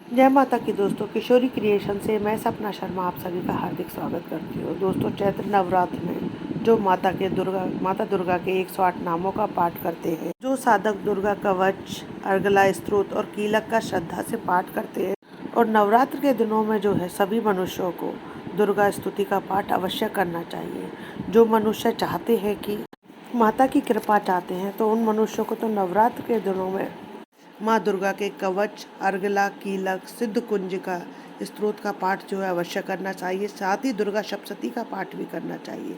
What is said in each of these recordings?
जय माता की दोस्तों, किशोरी क्रिएशन से मैं सपना शर्मा आप सभी का हार्दिक स्वागत करती हूँ। दोस्तों, चैत्र नवरात्र में जो माता दुर्गा के 108 नामों का पाठ करते हैं, जो साधक दुर्गा कवच, अर्गला स्तोत्र और कीलक का श्रद्धा से पाठ करते हैं, और नवरात्र के दिनों में जो है सभी मनुष्यों को दुर्गा स्तुति का पाठ अवश्य करना चाहिए। जो मनुष्य चाहते हैं कि माता की कृपा चाहते हैं, तो उन मनुष्यों को तो नवरात्र के दिनों में माँ दुर्गा के कवच, अर्गला, कीलक, सिद्ध कुंज का स्तोत्र का पाठ जो है अवश्य करना चाहिए। साथ ही दुर्गा सप्तशती का पाठ भी करना चाहिए।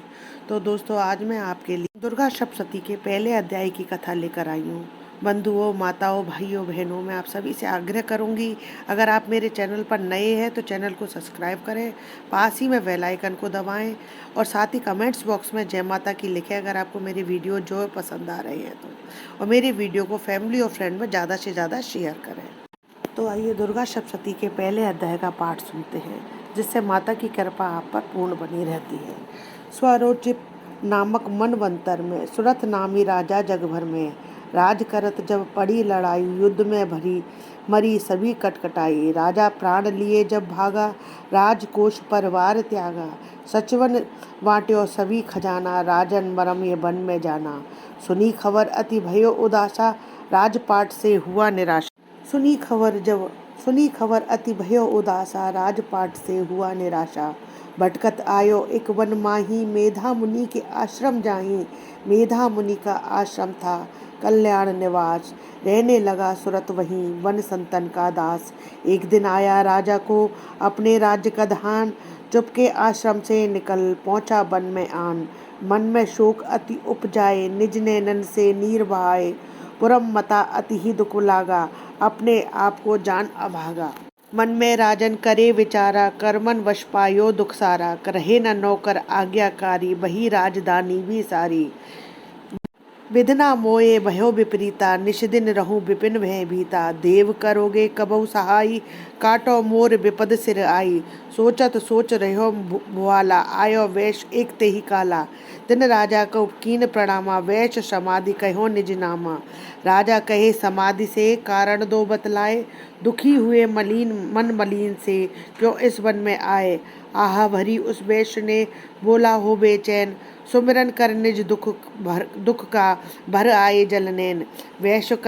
तो दोस्तों, आज मैं आपके लिए दुर्गा सप्तशती के पहले अध्याय की कथा लेकर आई हूँ। बंधुओं, माताओं, भाइयों, बहनों, मैं आप सभी से आग्रह करूंगी, अगर आप मेरे चैनल पर नए हैं तो चैनल को सब्सक्राइब करें, पास ही में बेल आइकन को दबाएं और साथ ही कमेंट्स बॉक्स में जय माता की लिखें अगर आपको मेरी वीडियो जो पसंद आ रहे हैं तो, और मेरी वीडियो को फैमिली और फ्रेंड में ज़्यादा से ज़्यादा शेयर करें। तो आइए दुर्गा सप्तशती के पहले अध्याय का पाठ सुनते हैं, जिससे माता की कृपा आप पर पूर्ण बनी रहती है। स्वरोचित नामक मनवंतर में सुरथ नामी राजा जग भर में राज करत जब पड़ी लड़ाई, युद्ध में भरी मरी सभी कटकटाई। राजा प्राण लिए जब भागा, राजकोष परिवार त्यागा। सचवन बांट्यो सभी खजाना, राजन मरम ये वन में जाना। सुनी खबर अति भयो उदासा, राजपाट से हुआ निराशा। सुनी खबर अति भयो उदासा, राजपाट से हुआ निराशा। भटकत आयो एक वन माही, मेधा मुनि के आश्रम जाही। मेधा मुनि का आश्रम था कल्याण निवास, रहने लगा सुरत वहीं वन संतन का दास। एक दिन आया राजा को अपने राज्य का ध्यान, चुपके आश्रम से निकल पहुंचा वन में आन। मन में शोक अति उपजाए, निज नैनन से नीर बहाए। पुरम मता अति ही दुख लागा, अपने आप को जान अभागा। मन में राजन करे विचारा, कर्मन वश पायो दुख सारा। करहे न नौकर आज्ञाकारी, बही राजधानी भी सारी। विधना मोये भयो विपरीता, निषदिन रहूं विपिन भय भीता। देव करोगे कबहु सहाई, काटो मोर विपद सिर आई। सोचत सोच रहो भुआला, आयो वेश एक ते ही काला। तिन राजा को कीन प्रणामा, वैश समाधि कहो निज नामा। राजा कहे समाधि से कारण दो बतलाए, दुखी हुए मन मलिन से क्यों इस वन में आए। आहा भरी उस वैश्य ने बोला हो बेचैन, सुमिरन कर निज दुख का भर आए जलनैन। वैश्य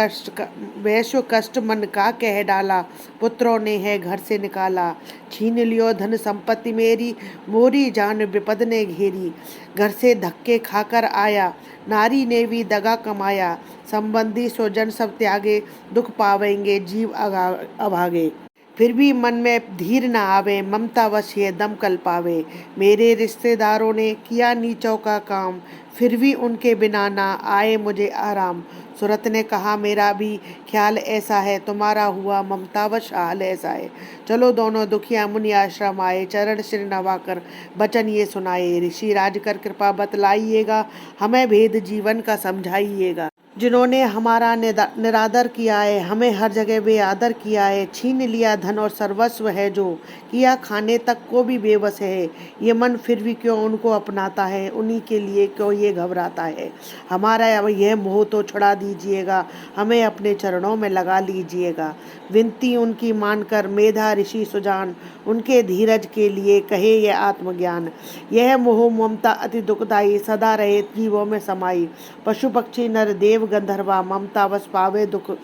कष्ट मन का कह डाला, पुत्रों ने है घर से निकाला। छीन लियो धन संपत्ति मेरी, मोरी जान विपद ने घेरी। घर से धक्के खाकर आया, नारी ने भी दगा कमाया। संबंधी स्वजन सब त्यागे, दुख पावेंगे जीव अभागे। फिर भी मन में धीर न आवे, ममता वश ये दम कल पावे। मेरे रिश्तेदारों ने किया नीचों का काम, फिर भी उनके बिना ना आए मुझे आराम। सूरत ने कहा मेरा भी ख्याल ऐसा है, तुम्हारा हुआ ममतावश हाल ऐसा है। चलो दोनों दुखिया मुनि आश्रम आए, चरण सिर नवाकर वचन ये सुनाए। ऋषि राज कर कृपा बतलाइएगा, हमें भेद जीवन का समझाइएगा। जिन्होंने हमारा निरादर किया है, हमें हर जगह बेआदर किया है। छीन लिया धन और सर्वस्व है जो, किया खाने तक को भी बेबस है। ये मन फिर भी क्यों उनको अपनाता है, उन्हीं के लिए क्यों ये घबराता है। हमारा यह मोह तो छुड़ा दीजिएगा, हमें अपने चरणों में लगा लीजिएगा। विनती उनकी मानकर मेधा ऋषि सुजान, उनके धीरज के लिए कहे ये आत्मज्ञान। यह मोह ममता अति दुखदायी, सदा रहे जीवों में समाई। पशु पक्षी नर देव गंधर्वा, ममता वश पावे दुख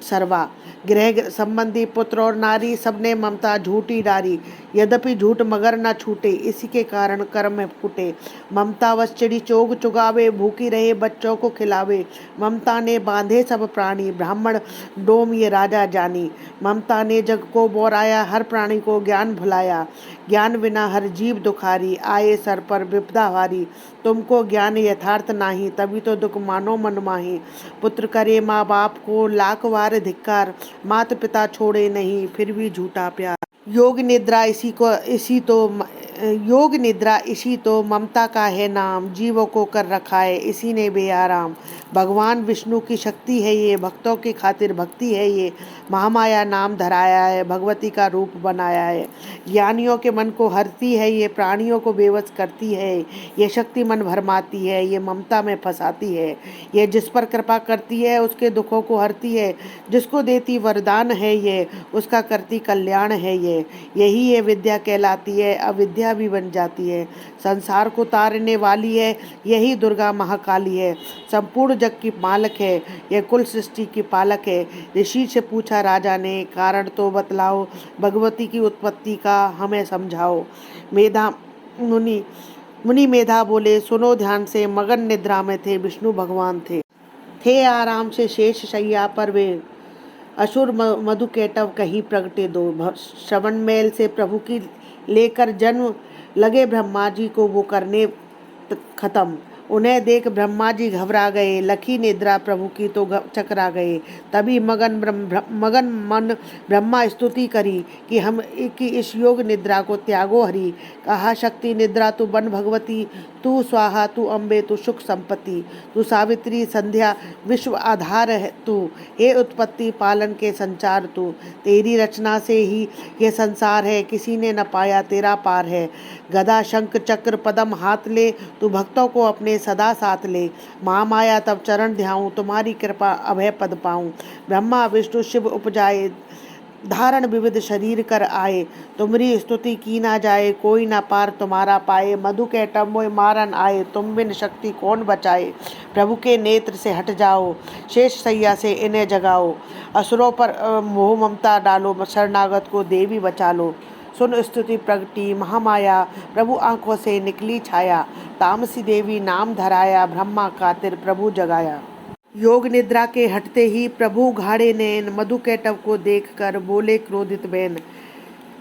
सर्वा। गृह संबंधी पुत्र और नारी, सबने ममता झूठी डारी। यद्यपि झूठ मगर न छूटे, इसी के कारण कर्म में फूटे। ममता वश चिड़ी चोग चुगावे, भूखी रहे बच्चों को खिलावे। ममता ने बांधे सब प्राणी, ब्राह्मण डोम ये राजा जानी। ममता ने जग को बोराया, हर प्राणी को ज्ञान भुलाया। ज्ञान बिना हर जीव दुखारी, आए सर पर विपदा भारी। तुमको ज्ञान यथार्थ नाही, तभी तो दुख मानो मन माही। पुत्र करे माँ बाप को लाख वार धिक्कार, माता पिता छोड़े नहीं फिर भी झूठा प्यार। योग निद्रा इसी तो ममता का है नाम, जीवों को कर रखा है इसी ने बेआराम। भगवान विष्णु की शक्ति है ये, भक्तों की खातिर भक्ति है ये। महामाया नाम धराया है, भगवती का रूप बनाया है। ज्ञानियों के मन को हरती है ये, प्राणियों को बेवश करती है ये। शक्ति मन भरमाती है ये, ममता में फंसाती है ये। जिस पर कृपा करती है उसके दुखों को हरती है। जिसको देती वरदान है ये, उसका करती कल्याण है ये। यही ये विद्या कहलाती है, अविद्या भी बन जाती है। संसार को तारने वाली है, यही दुर्गा महाकाली है। संपूर्ण जग की मालक है, यह कुल सृष्टि की पालक है। ऋषि से पूछा राजा ने, कारण तो बतलाओ, भगवती की उत्पत्ति का हमें समझाओ। मेधा मुनि मुनि मेधा बोले, सुनो ध्यान से, मगन निद्रा में थे विष्णु भगवान थे आराम से शेष शैया पर वे। असुर मधुकेटव कहीं प्रगटे दो। श्रवण मेल से प्रभु की लेकर जन्म लगे ब्रह्मा जी को वो करने खत्म। उन्हें देख ब्रह्मा जी घबरा गए, लखी निद्रा प्रभु की तो चकरा गए। तभी मगन मन ब्रह्मा स्तुति करी कि हम की इस योग निद्रा को त्यागो हरि। कहा शक्ति निद्रा तू बन भगवती, तू स्वाहा तू अम्बे तू सुख संपत्ति, तू सावित्री संध्या विश्व आधार है तू, हे उत्पत्ति पालन के संचार तू। तेरी रचना से ही ये संसार है, किसी ने न पाया तेरा पार है। गदा शंख चक्र पदम हाथ ले, तू भक्तों को अपने सदा साथ ले। महामाया तब चरण ध्याऊं, तुम्हारी कृपा अभय पद पाऊं। ब्रह्मा विष्णु शिव उपजाए, धारण विविध शरीर कर आए। तुम्हारी स्तुति की ना जाए, कोई ना पार तुम्हारा पाए। मधु के टम्बोय मारन आए, तुम बिन शक्ति कौन बचाए। प्रभु के नेत्र से हट जाओ, शेष सैया से इन्हें जगाओ। असुरों पर मोह ममता डालो, शरणागत को देवी बचा लो। सुन स्तुति प्रगटी महामाया, प्रभु आंखों से निकली छाया। तामसी देवी नाम धराया, ब्रह्मा खातिर प्रभु जगाया। योग निद्रा के हटते ही प्रभु घाड़े नैन, मधु कैटव को देखकर बोले क्रोधित बैन।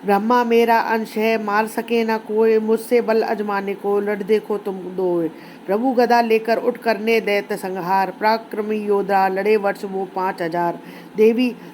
ब्रह्मा मेरा अंश है, मार सके न कोई, मुझसे बल अजमाने को लड़ देखो तुम दो। प्रभु गदा लेकर उठ करने दैत्य संहार, पराक्रमी योद्धा लड़े वर्ष वो 5000।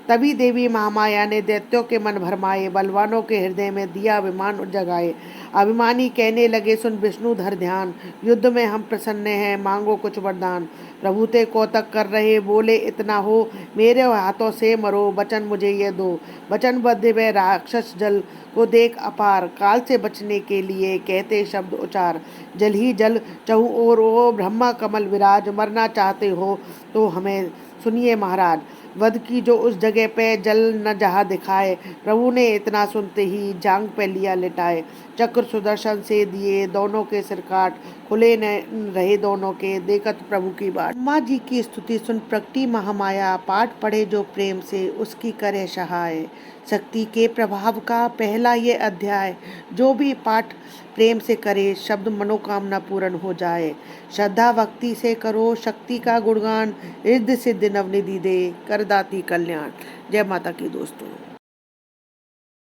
तभी देवी महामाया ने दैत्यों के मन भरमाए, बलवानों के हृदय में दिया अभिमान जगाए। अभिमानी कहने लगे, सुन विष्णु धर ध्यान, युद्ध में हम प्रसन्न हैं, मांगो कुछ वरदान। प्रभु ते कौतक कर रहे, बोले इतना हो, मेरे हाथों से मरो, वचन मुझे ये दो। वचनबद्ध वे राक्षस जल को देख अपार, काल से बचने के लिए कहते शब्द उचार। जल ही जल चहु और ओ ब्रह्मा कमल विराज, मरना चाहते हो तो हमें सुनिए महाराज। वध की जो उस जगह पे जल न जहाँ दिखाए, प्रभु ने इतना सुनते ही जांग पे लिया लिटाए। चक्र सुदर्शन से दिए, दोनों के सिर काट, खुले न रहे दोनों के, देखत प्रभु की बाट। ब्रह्मा जी की स्तुति सुन प्रगटी महामाया, पाठ पढ़े जो प्रेम से उसकी करे सहाय। शक्ति के प्रभाव का पहला ये अध्याय, जो भी पाठ प्रेम से करे, शब्द मनोकामना पूर्ण हो जाए। श्रद्धा भक्ति से करो शक्ति का गुणगान, रिद्धि सिद्धि नवनिधि दे, करदाती कल्याण। जय माता की दोस्तों।